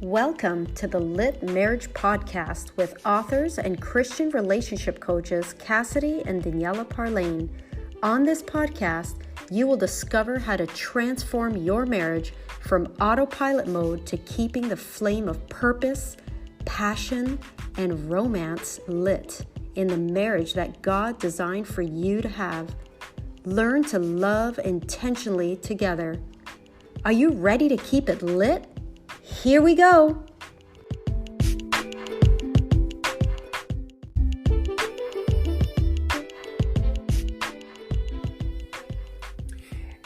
Welcome to the Lit Marriage Podcast with authors and Christian relationship coaches Cassidy and Daniela Parlane. On this podcast, you will discover how to transform your marriage from autopilot mode to keeping the flame of purpose, passion, and romance lit in the marriage that God designed for you to have. Learn to love intentionally together. Are you ready to keep it lit? Here we go.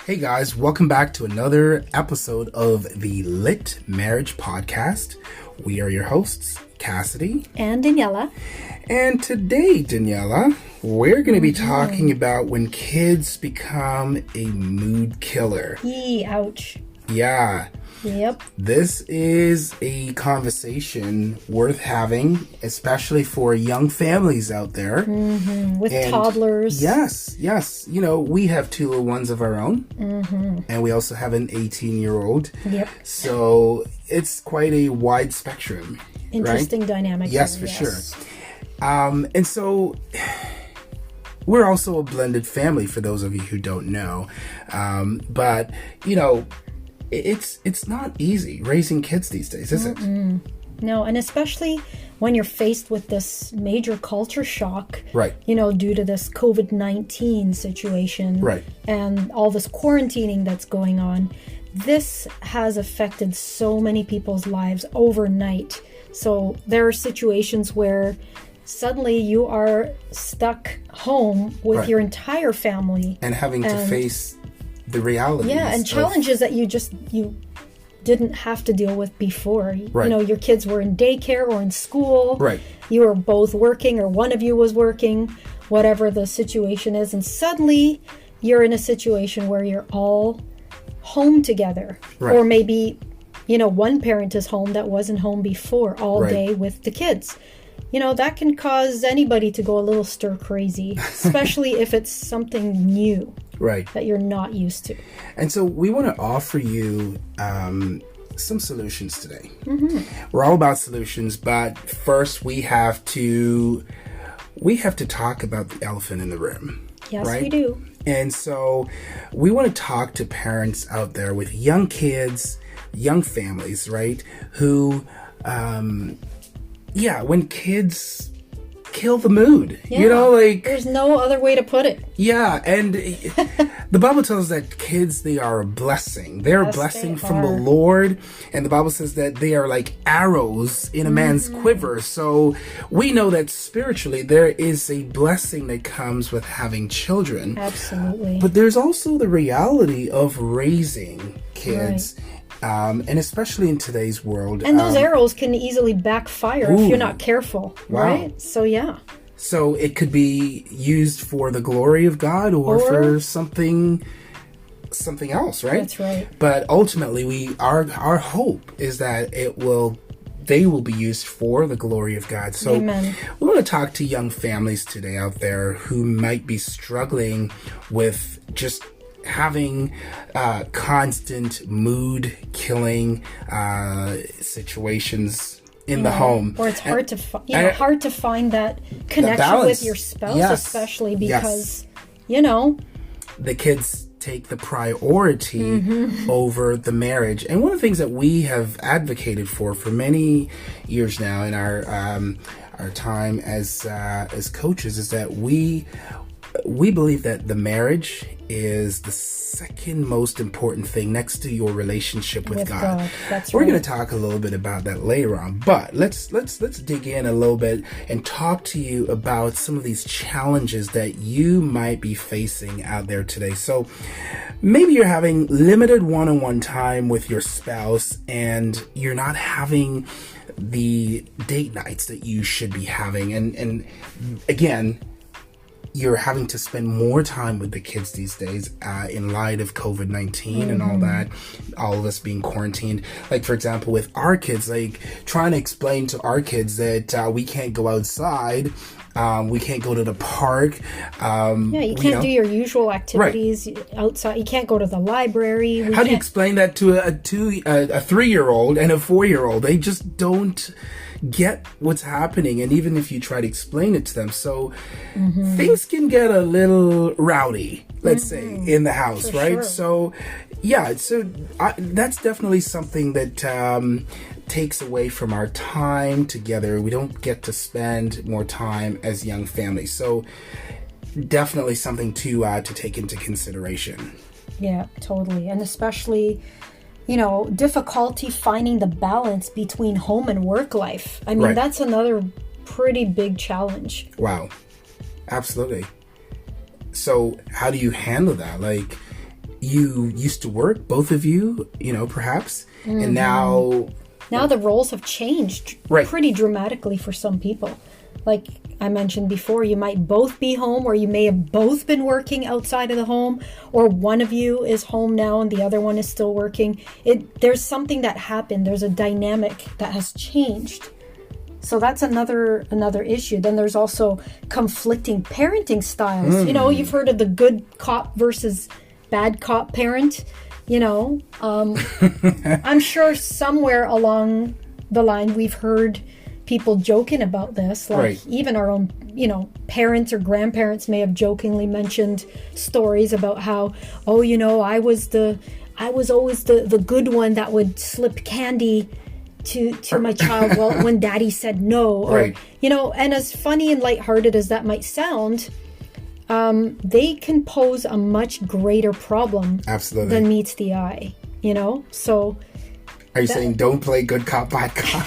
Hey guys, welcome back to another episode of the Lit Marriage Podcast. We are your hosts, Cassidy and Daniela. And today, Daniela, we're going to be talking about when kids become a mood killer. Ouch. Yeah. Yep. This is a conversation worth having, especially for young families out there. With toddlers. Yes. You know, we have two little ones of our own. And we also have an 18-year-old. Yep. So it's quite a wide spectrum. Interesting right? dynamic. Yes, for sure. And so we're also a blended family, for those of you who don't know. But, you know, it's not easy raising kids these days, is it? No, and especially when you're faced with this major culture shock, right? You know, due to this COVID-19 situation, right? And all this quarantining that's going on. This has affected so many people's lives overnight. So there are situations where suddenly you are stuck home with your entire family and having to face the reality. Yeah, and challenges that you didn't have to deal with before. Right. You know, your kids were in daycare or in school. Right. You were both working or one of you was working, whatever the situation is. And suddenly you're in a situation where you're all home together. Right. Or maybe, you know, one parent is home that wasn't home before all right. day with the kids. You know, that can cause anybody to go a little stir crazy, especially if it's something new. Right. That you're not used to. And so we want to offer you some solutions today. We're all about solutions, but first we have to talk about the elephant in the room. Yes, right? we do. And so we want to talk to parents out there with young kids, young families, right? Who, when kids kill the mood, you know, like there's no other way to put it. Yeah, and the Bible tells us that kids, they are a blessing. They're a blessing from the Lord, and the Bible says that they are like arrows in a man's quiver. So we know that spiritually there is a blessing that comes with having children. Absolutely. But there's also the reality of raising kids. Right. And especially in today's world. And those arrows can easily backfire if you're not careful, right? So, yeah. So it could be used for the glory of God or for something else, right? That's right. But ultimately, our hope is that they will be used for the glory of God. So Amen. We want to talk to young families today out there who might be struggling with just having constant mood killing situations in the home, or it's hard to hard to find that connection with your spouse, especially because you know the kids take the priority over the marriage. And one of the things that we have advocated for many years now in our time as coaches is that we believe that the marriage is the second most important thing next to your relationship with God. That's We're going to talk a little bit about that later on, but let's dig in a little bit and talk to you about some of these challenges that you might be facing out there today. So maybe you're having limited one-on-one time with your spouse and you're not having the date nights that you should be having. And again, you're having to spend more time with the kids these days in light of COVID-19 and all that, all of us being quarantined. Like, for example, with our kids, like trying to explain to our kids that we can't go outside We can't go to the park. You can't do your usual activities outside. You can't go to the library. How do you explain that to a 3-year-old and a 4-year-old? They just don't get what's happening, and even if you try to explain it to them, so things can get a little rowdy, let's say, in the house. For right? Sure. So that's definitely something that takes away from our time together. We don't get to spend more time as young families. So definitely something to take into consideration. Yeah, totally. And especially, difficulty finding the balance between home and work life. I mean, that's another pretty big challenge. Wow. Absolutely. So how do you handle that? Like, you used to work, both of you, perhaps, and now the roles have changed pretty dramatically for some people. Like I mentioned before, you might both be home, or you may have both been working outside of the home, or one of you is home now and the other one is still working. There's something that happened. There's a dynamic that has changed. So that's another issue. Then there's also conflicting parenting styles. You've heard of the good cop versus bad cop parent. I'm sure somewhere along the line we've heard people joking about this. Like even our own, parents or grandparents may have jokingly mentioned stories about how, I was always the good one that would slip candy to my child when daddy said no. Or, and as funny and lighthearted as that might sound, they can pose a much greater problem than meets the eye, So are you saying don't play good cop, bad cop?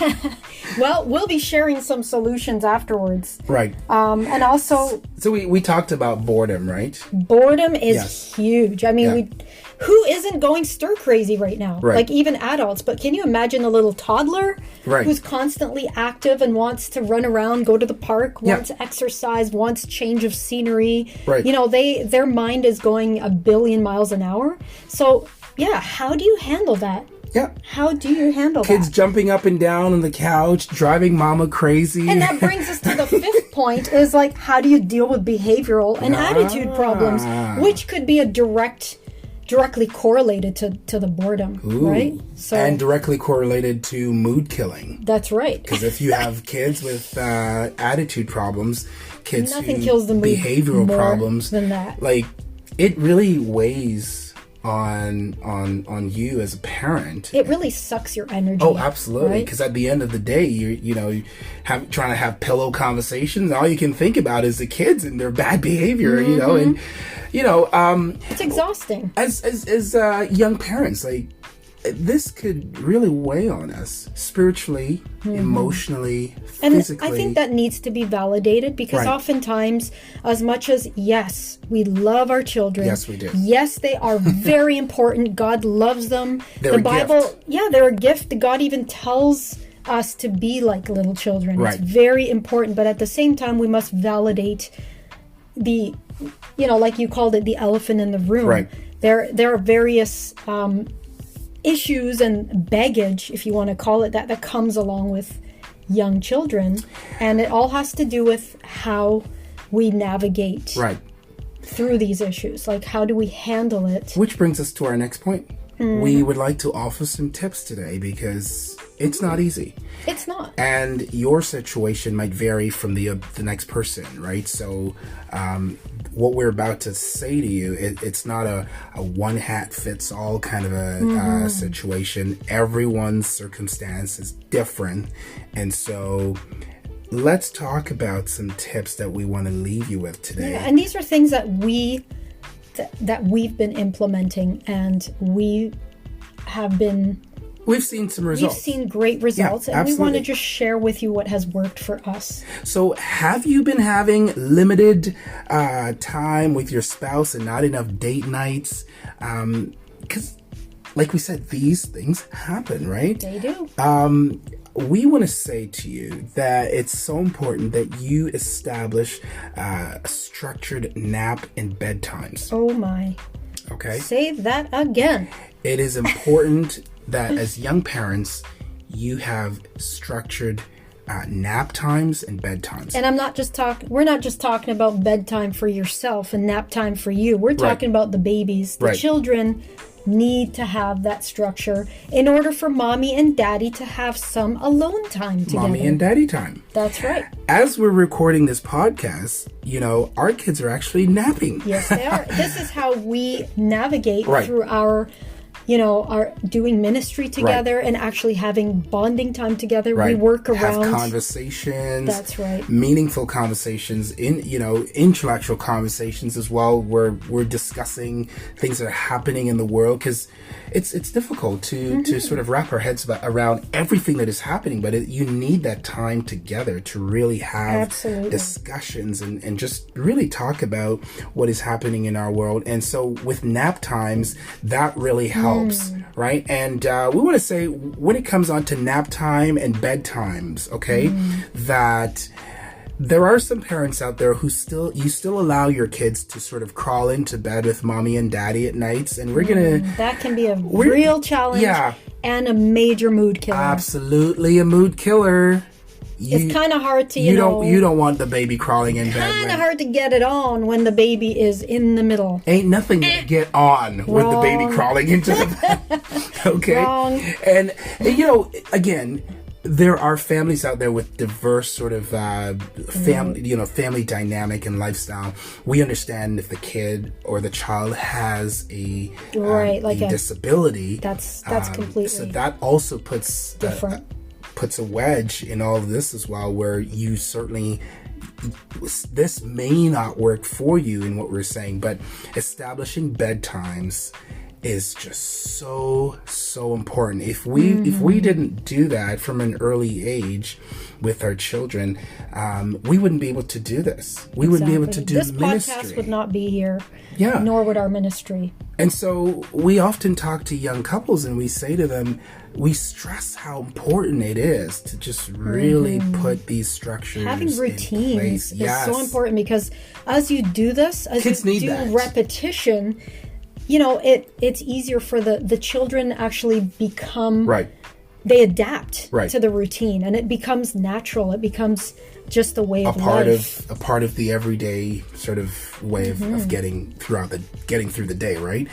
Well, we'll be sharing some solutions afterwards. Right. And also... So we talked about boredom, right? Boredom is huge. I mean, who isn't going stir crazy right now? Right. Like even adults. But can you imagine a little toddler who's constantly active and wants to run around, go to the park, wants exercise, wants change of scenery? Right. Their mind is going 1 billion miles an hour. So, how do you handle that? Yeah. How do you handle Kids that? jumping up and down on the couch, driving mama crazy. And that brings us to the fifth point is how do you deal with behavioral and attitude problems, which could be directly correlated to the boredom, right? So, and directly correlated to mood killing. That's right. Because if you have kids with attitude problems, nothing kills the mood behavioral more problems than that. It really weighs on you as a parent. It really sucks your energy. Oh, absolutely. Because at the end of the day, you trying to have pillow conversations. All you can think about is the kids and their bad behavior. And it's exhausting. As young parents, this could really weigh on us spiritually, emotionally, physically. And I think that needs to be validated because oftentimes, as much as, yes, we love our children. Yes, we do. Yes, they are very important. God loves them. They're the Bible, gift. They're a gift. God even tells us to be like little children. Right. It's very important. But at the same time, we must validate the, like you called it, the elephant in the room. Right. There are various issues and baggage, if you want to call it that comes along with young children, and it all has to do with how we navigate through these issues. How do we handle it? Which brings us to our next point. We would like to offer some tips today because it's not easy. It's not. And your situation might vary from the next person, right? So what we're about to say to you, it's not a one hat fits all kind of a situation. Everyone's circumstance is different. And so let's talk about some tips that we want to leave you with today. Yeah, and these are things that we've been implementing, and we've seen some results. We've seen great results, and we want to just share with you what has worked for us. So have you been having limited time with your spouse and not enough date nights? Because like we said, these things happen, right? They do. We want to say to you that it's so important that you establish a structured nap and bedtimes. Oh my. Okay. Say that again. It is important that as young parents, you have structured nap times and bedtimes. And we're not just talking about bedtime for yourself and nap time for you. We're talking about the babies. The children need to have that structure in order for mommy and daddy to have some alone time together. Mommy and daddy time. That's right. As we're recording this podcast, our kids are actually napping. Yes, they are. This is how we navigate through our doing ministry together and actually having bonding time together. We work around. Have conversations. That's right. Meaningful conversations, intellectual conversations as well, where we're discussing things that are happening in the world, because it's difficult to sort of wrap our heads around everything that is happening, but you need that time together to really have discussions and just really talk about what is happening in our world. And so with nap times, that really helps. Right? And we want to say, when it comes on to nap time and bedtimes, that there are some parents out there who still allow your kids to sort of crawl into bed with mommy and daddy at nights, and that can be a real challenge and a major mood killer. Absolutely a mood killer. It's kind of hard to, you don't want the baby crawling in bed. Kind of hard to get it on when the baby is in the middle. Ain't nothing to get on with the baby crawling into the bed. Okay. Wrong. And again, there are families out there with diverse sort of family dynamic and lifestyle. We understand if the kid or the child has a disability. That's completely. So that also puts different. Puts a wedge in all of this as well, where you certainly, this may not work for you in what we're saying, but establishing bedtimes is just so important. If we didn't do that from an early age with our children, we wouldn't be able to do this. We wouldn't be able to do this ministry. This podcast would not be here. Yeah. Nor would our ministry. And so we often talk to young couples and we say to them, we stress how important it is to just really put these structures having routines in place. Is so important, because as you do this, as kids you do repetition, it's easier for the children actually become they adapt to the routine, and it becomes natural. It becomes just a way of life. A part of the everyday sort of way of getting through the day, right?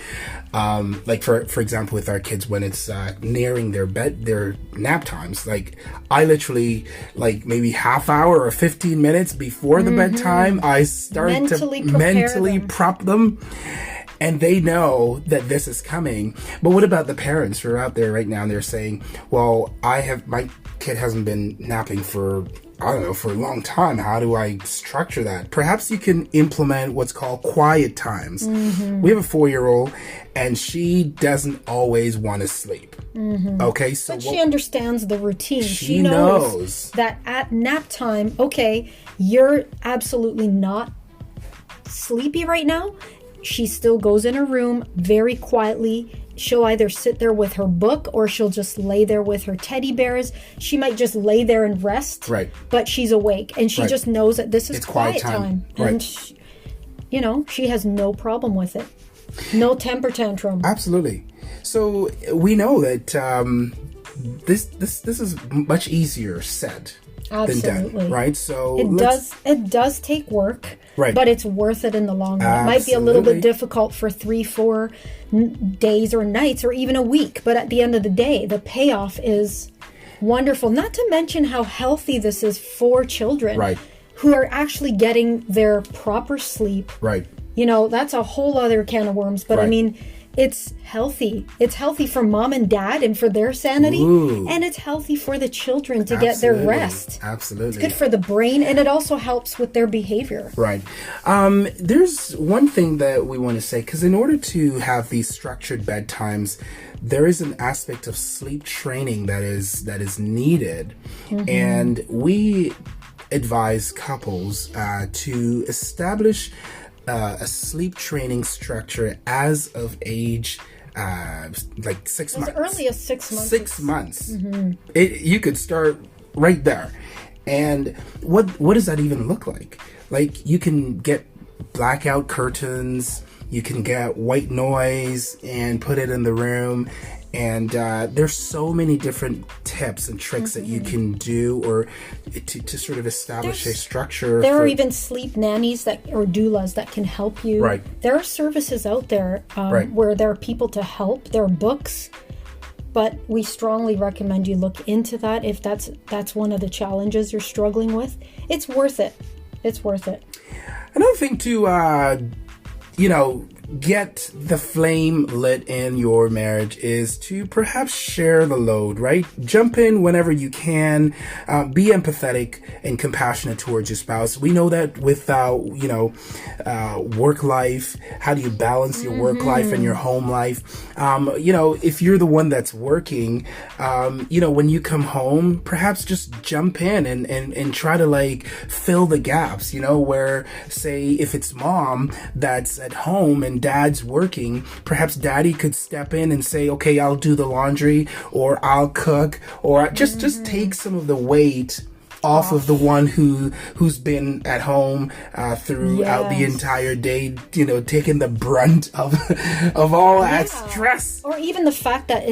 Like for example, with our kids, when it's nearing their nap times, like I literally, like maybe half hour or 15 minutes before the bedtime, I start to mentally prep them. And they know that this is coming. But what about the parents who are out there right now and they're saying, well, my kid hasn't been napping for a long time. How do I structure that? Perhaps you can implement what's called quiet times. We have a 4-year-old and she doesn't always want to sleep. Okay, so but she understands the routine. She knows that at nap time, you're absolutely not sleepy right now. She still goes in her room very quietly. She'll either sit there with her book or she'll just lay there with her teddy bears. She might just lay there and rest. Right. But she's awake and she just knows that this is quiet time. Right. And she has no problem with it. No temper tantrum. Absolutely. So we know that this is much easier said than done, right? So it does take work. Right. But it's worth it in the long run. It might be a little bit difficult for 3-4 days or nights or even a week. But at the end of the day, the payoff is wonderful. Not to mention how healthy this is for children who are actually getting their proper sleep. Right. That's a whole other can of worms. But I mean, it's healthy. It's healthy for mom and dad and for their sanity. Ooh. And it's healthy for the children to get their rest. Absolutely. It's good for the brain, and it also helps with their behavior. Right. There's one thing that we want to say, because in order to have these structured bedtimes, there is an aspect of sleep training that is needed. And we advise couples to establish a sleep training structure as of age like 6 months. As early as 6 months. 6 months. You could start right there. And what does that even look like? Like, you can get blackout curtains, you can get white noise and put it in the room. And there's so many different tips and tricks that you can do, or to sort of establish a structure. There are even sleep nannies or doulas that can help you. Right. There are services out there where there are people to help. There are books, but we strongly recommend you look into that if that's one of the challenges you're struggling with. It's worth it. It's worth it. Another thing to, get the flame lit in your marriage is to perhaps share the load, right? Jump in whenever you can. Be empathetic and compassionate towards your spouse. We know that without, work life, how do you balance your work life and your home life? If you're the one that's working, when you come home, perhaps just jump in and try to fill the gaps, where, say, if it's mom that's at home and dad's working, perhaps daddy could step in and say, okay, I'll do the laundry, or I'll cook, or just take some of the weight off of the one who's been at home throughout the entire day, taking the brunt of all that stress. Or even the fact that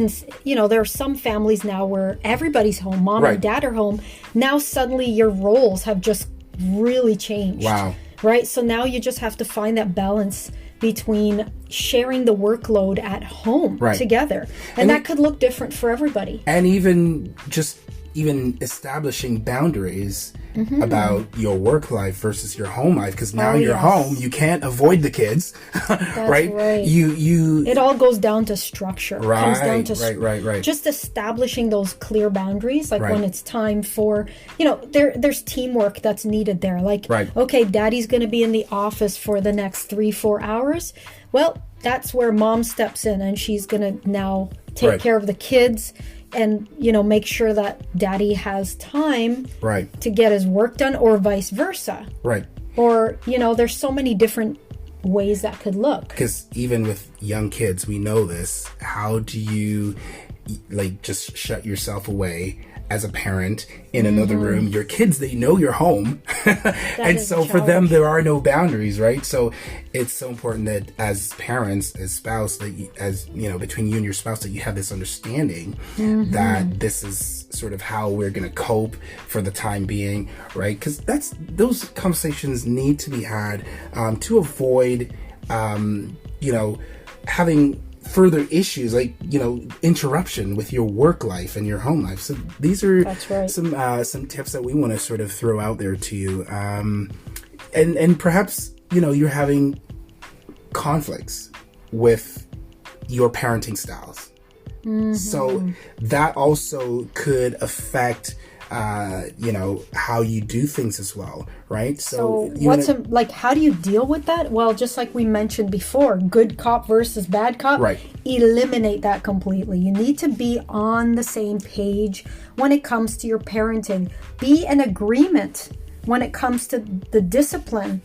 there are some families now where everybody's home, mom and dad are home. Now suddenly your roles have just really changed. Wow. Right? So now you just have to find that balance between sharing the workload at home together. And that could look different for everybody. And even establishing boundaries about your work life versus your home life, because now you're home, you can't avoid the kids. right? It all goes down to structure. Right. Just establishing those clear boundaries, when it's time for, there's teamwork that's needed there. Okay, daddy's going to be in the office for the next 3-4 hours. Well, that's where mom steps in, and she's going to now take care of the kids and, make sure that daddy has time to get his work done, or vice versa. Right. Or, there's so many different ways that could look. Because even with young kids, we know this. How do you, just shut yourself away as a parent in another room? Your kids, they know you're home. And so for them, there are no boundaries, right? So it's so important that as parents, as spouse, between you and your spouse, that you have this understanding that this is sort of how we're going to cope for the time being, right? Because those conversations need to be had to avoid, having further issues interruption with your work life and your home life. So these are some tips that we want to sort of throw out there to you. And perhaps, you're having conflicts with your parenting styles. So that also could affect how you do things as well, right? So how do you deal with that? Well, just like we mentioned before, good cop versus bad cop, eliminate that completely. You need to be on the same page when it comes to your parenting. Be in agreement when it comes to the discipline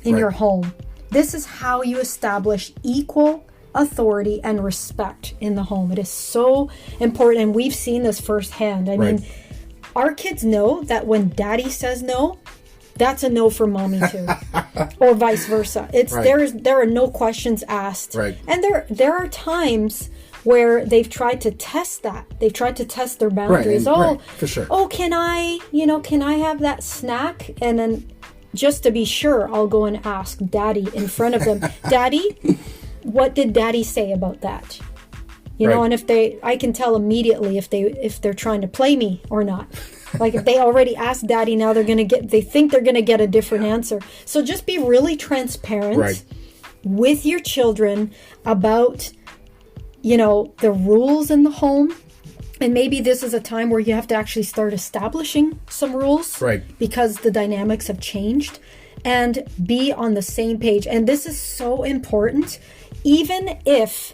in your home. This is how you establish equal authority and respect in the home. It is so important, and we've seen this firsthand. I mean, our kids know that when daddy says no, that's a no for mommy too, or vice versa. There are no questions asked, and there are times where they've tried to test that. They've tried to test their boundaries. For sure. Oh, can I have that snack? And then just to be sure, I'll go and ask daddy in front of them, Daddy, what did daddy say about that? And I can tell immediately if they're trying to play me or not. If they already asked daddy, now they think they're going to get a different answer. So just be really transparent with your children about, the rules in the home. And maybe this is a time where you have to actually start establishing some rules. Because the dynamics have changed. And be on the same page. And this is so important. Even if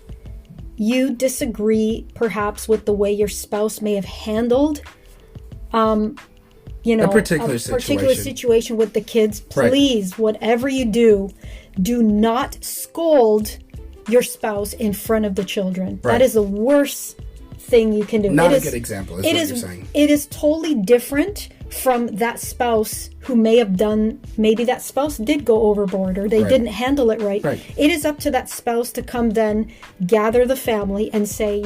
you disagree perhaps with the way your spouse may have handled a particular situation with the kids, please, whatever you do not scold your spouse in front of the children. That is the worst thing you can do. Not a good example, is what you're saying. It is totally different from that spouse who maybe that spouse did go overboard or they didn't handle it right. It is up to that spouse to come then gather the family and say,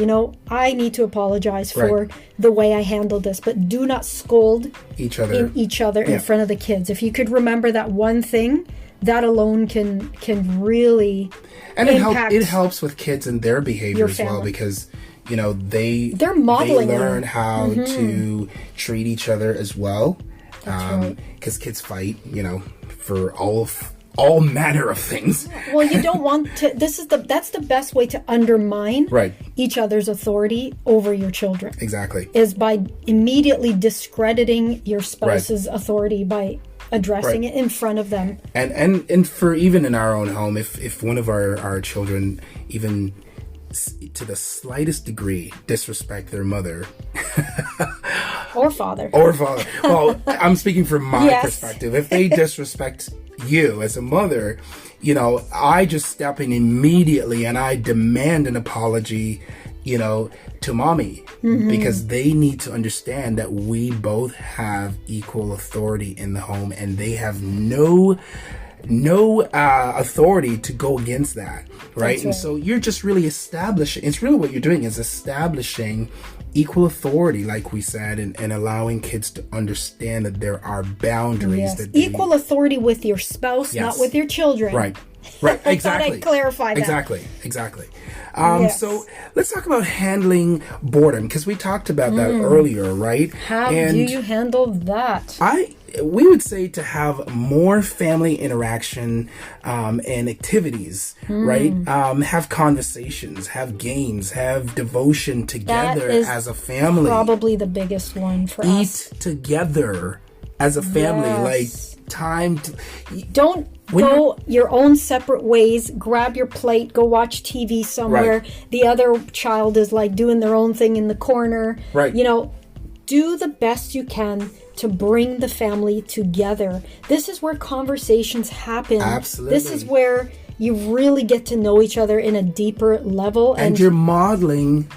I need to apologize for the way I handled this, but do not scold each other in front of the kids. If you could remember that one thing, that alone can really impact it helps with kids and their behavior as well, because they're modeling, they learn how to treat each other as well, because kids fight for all manner of things. Well, you don't want to. That's the best way to undermine each other's authority over your children. Exactly, is by immediately discrediting your spouse's authority by addressing it in front of them. And for even in our own home, if one of our children even to the slightest degree disrespect their mother or father. Well, I'm speaking from my perspective. If they disrespect you as a mother, I just step in immediately and I demand an apology, to mommy, because they need to understand that we both have equal authority in the home, and they have no authority to go against that, right? And so you're just really establishing, it's really what you're doing is establishing equal authority, like we said, and allowing kids to understand that there are boundaries. That equal authority with your spouse, not with your children. Right, exactly. I thought I'd clarify that. Exactly. So let's talk about handling boredom, because we talked about that earlier, right? How do you handle that? We would say to have more family interaction and activities, right? Have conversations, have games, have devotion together as a family. Probably the biggest one for us. Eat together as a family, like time to... Don't go your own separate ways. Grab your plate, go watch TV somewhere. The other child is like doing their own thing in the corner. Do the best you can to bring the family together. This is where conversations happen. Absolutely. This is where you really get to know each other in a deeper level. And you're modeling,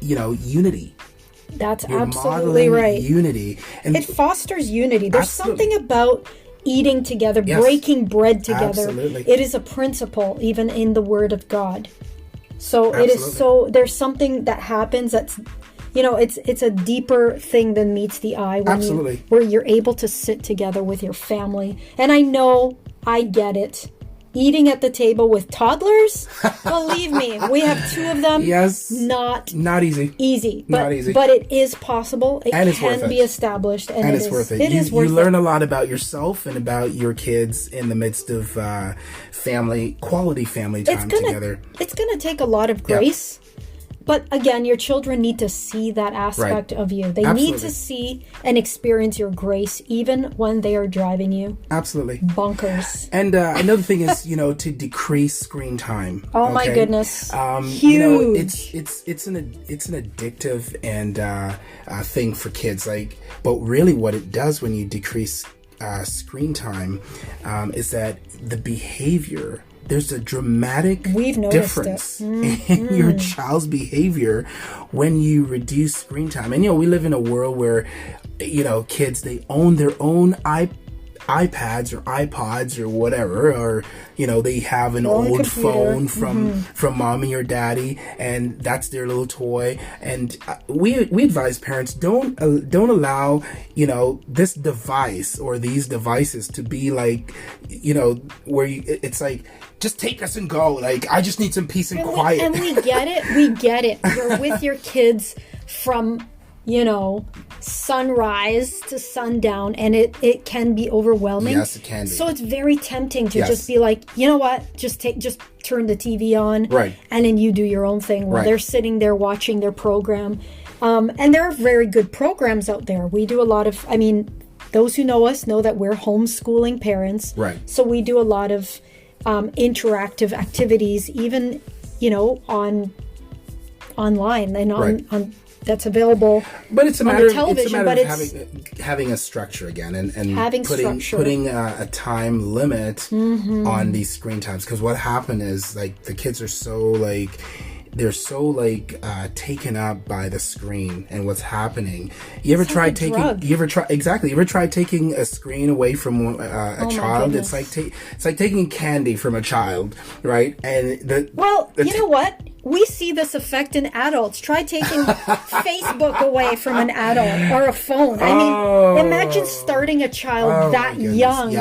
unity. That's absolutely right. Unity. And it fosters unity. There's something about eating together, breaking bread together. Absolutely. It is a principle even in the Word of God. So it is there's something that happens that's it's a deeper thing than meets the eye where you're able to sit together with your family. And I get it. Eating at the table with toddlers, believe me, we have 2 of them. Yes. Not easy. But it is possible. It can be established. And it's worth it. You learn a lot about yourself and about your kids in the midst of quality family time together. It's going to take a lot of grace. But again, your children need to see that aspect of you. They need to see and experience your grace even when they are driving you bonkers. And another thing is, to decrease screen time. Oh my goodness. Huge. It's an addictive and thing for kids. But really what it does when you decrease screen time is that the behavior, there's a dramatic difference in your child's behavior when you reduce screen time. And, we live in a world where, kids, they own their own iPads or iPods or whatever, or, they have an old phone from mommy or daddy, and that's their little toy. And we advise parents, don't allow, this device or these devices to be like, where it's like, just take us and go. Like, I just need some peace and quiet. And we get it. You're with your kids from, sunrise to sundown, and it can be overwhelming. Yes, it can be. So it's very tempting to just be like, you know what? Just turn the TV on. Right. And then you do your own thing while they're sitting there watching their program. And there are very good programs out there. We do a lot of, those who know us know that we're homeschooling parents. Right. So we do a lot of interactive activities, even online and on that's available. But it's a matter of having a structure again, and putting a time limit on these screen times. Because what happened is, like, the kids are so they're so like taken up by the screen and what's happening. You ever tried taking a screen away from a child? It's like taking candy from a child, right? And you know what? We see this effect in adults. Try taking Facebook away from an adult or a phone. I mean, imagine starting a child that young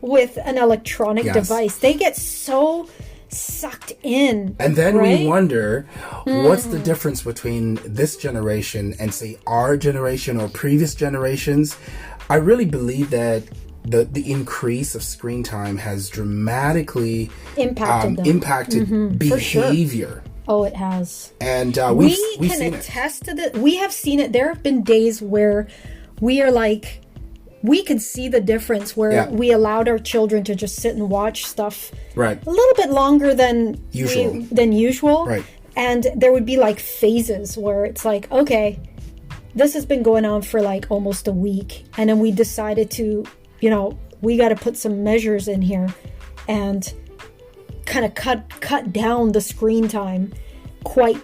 with an electronic device. They get so sucked in. And then we wonder, what's the difference between this generation and, say, our generation or previous generations? I really believe that the increase of screen time has dramatically impacted behavior. Sure. Oh, it has. And we can attest to that. We have seen it. There have been days where we are like, we could see the difference where we allowed our children to just sit and watch stuff a little bit longer than usual. Right. And there would be like phases where it's like, okay, this has been going on for like almost a week. And then we decided to, we got to put some measures in here and kind of cut down the screen time quite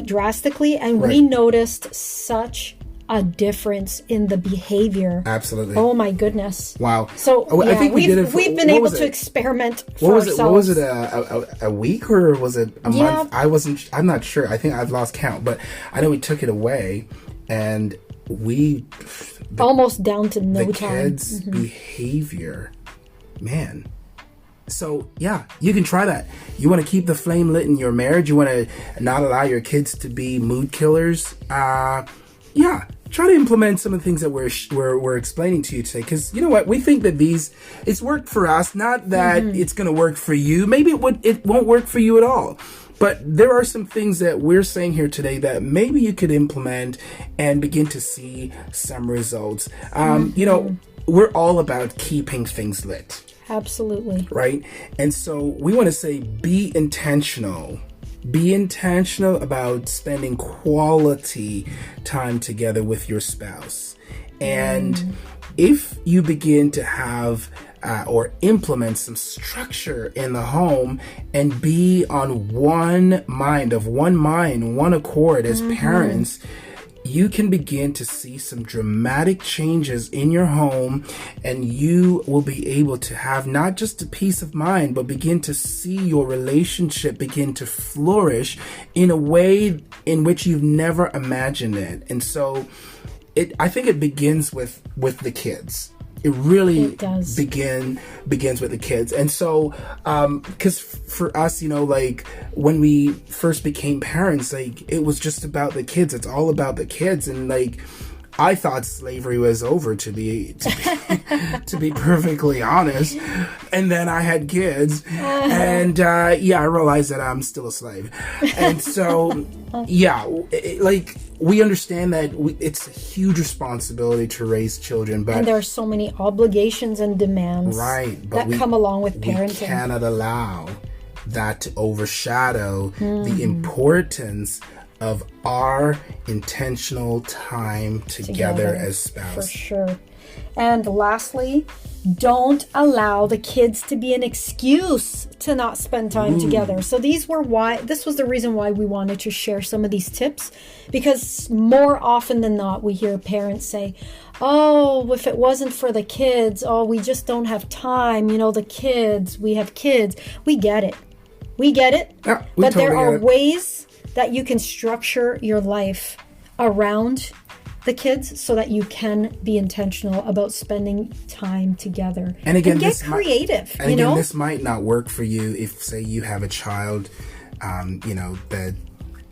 drastically. And we noticed such a difference in the behavior. Absolutely. Oh my goodness. Wow. So I think we've been able to experiment for ourselves. What was it? A week or was it a month? I'm not sure. I think I've lost count, but I know we took it away and almost down to no the time. The kids' behavior, man. So you can try that. You want to keep the flame lit in your marriage. You want to not allow your kids to be mood killers. Try to implement some of the things that we're explaining to you today, because you know what, we think that it's worked for us, not that it's going to work for you. Maybe it won't work for you at all, but there are some things that we're saying here today that maybe you could implement and begin to see some results. We're all about keeping things lit. Absolutely. Right? And so we want to say, be intentional. Be intentional about spending quality time together with your spouse. And if you begin to have or implement some structure in the home and be on one accord as parents, you can begin to see some dramatic changes in your home, and you will be able to have not just a peace of mind, but begin to see your relationship begin to flourish in a way in which you've never imagined it. And so I think it begins with the kids. It really begins with the kids. And so, because for us, like when we first became parents, like it was just about the kids. It's all about the kids. And like, I thought slavery was over, to be perfectly honest. And then I had kids, and I realized that I'm still a slave. And so, we understand that it's a huge responsibility to raise children, and there are so many obligations and demands that come along with parenting. We cannot allow that to overshadow the importance of our intentional time together as spouses. For sure. And lastly, don't allow the kids to be an excuse to not spend time together. So this was the reason why we wanted to share some of these tips, because more often than not, we hear parents say, oh, if it wasn't for the kids, we just don't have time. The kids, we have kids. We get it. Yeah, but there are ways that you can structure your life around the kids so that you can be intentional about spending time together. And again, get creative. This might not work for you if, say, you have a child, that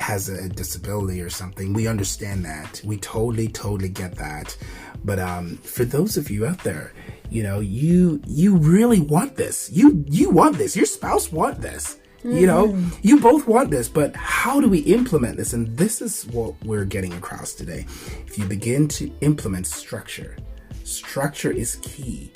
has a disability or something. We understand that. We totally get that. But for those of you out there, you really want this. You want this. Your spouse want this. You both want this, but how do we implement this? And this is what we're getting across today. If you begin to implement structure is key.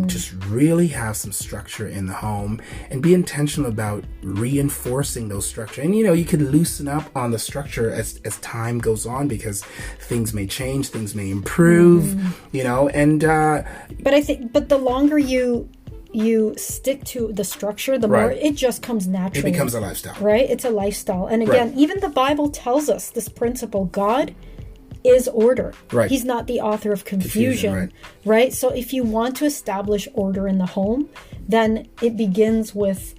Just really have some structure in the home and be intentional about reinforcing those structure. And, you could loosen up on the structure as time goes on, because things may change, things may improve, but the longer you you stick to the structure, the more it just comes naturally. It becomes a lifestyle. Right? It's a lifestyle. And again, even the Bible tells us this principle. God is order. Right. He's not the author of confusion. Right? So if you want to establish order in the home, then it begins with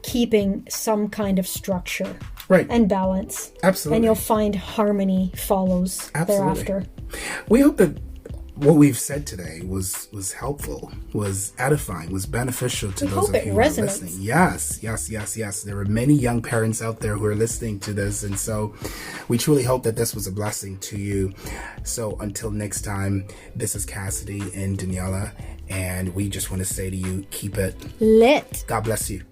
keeping some kind of structure and balance. Absolutely. And you'll find harmony follows thereafter. We hope that what we've said today was helpful, was edifying, was beneficial to those of you who are listening. Yes. There are many young parents out there who are listening to this, and so we truly hope that this was a blessing to you. So until next time, this is Cassidy and Daniela, and we just want to say to you, keep it lit. God bless you.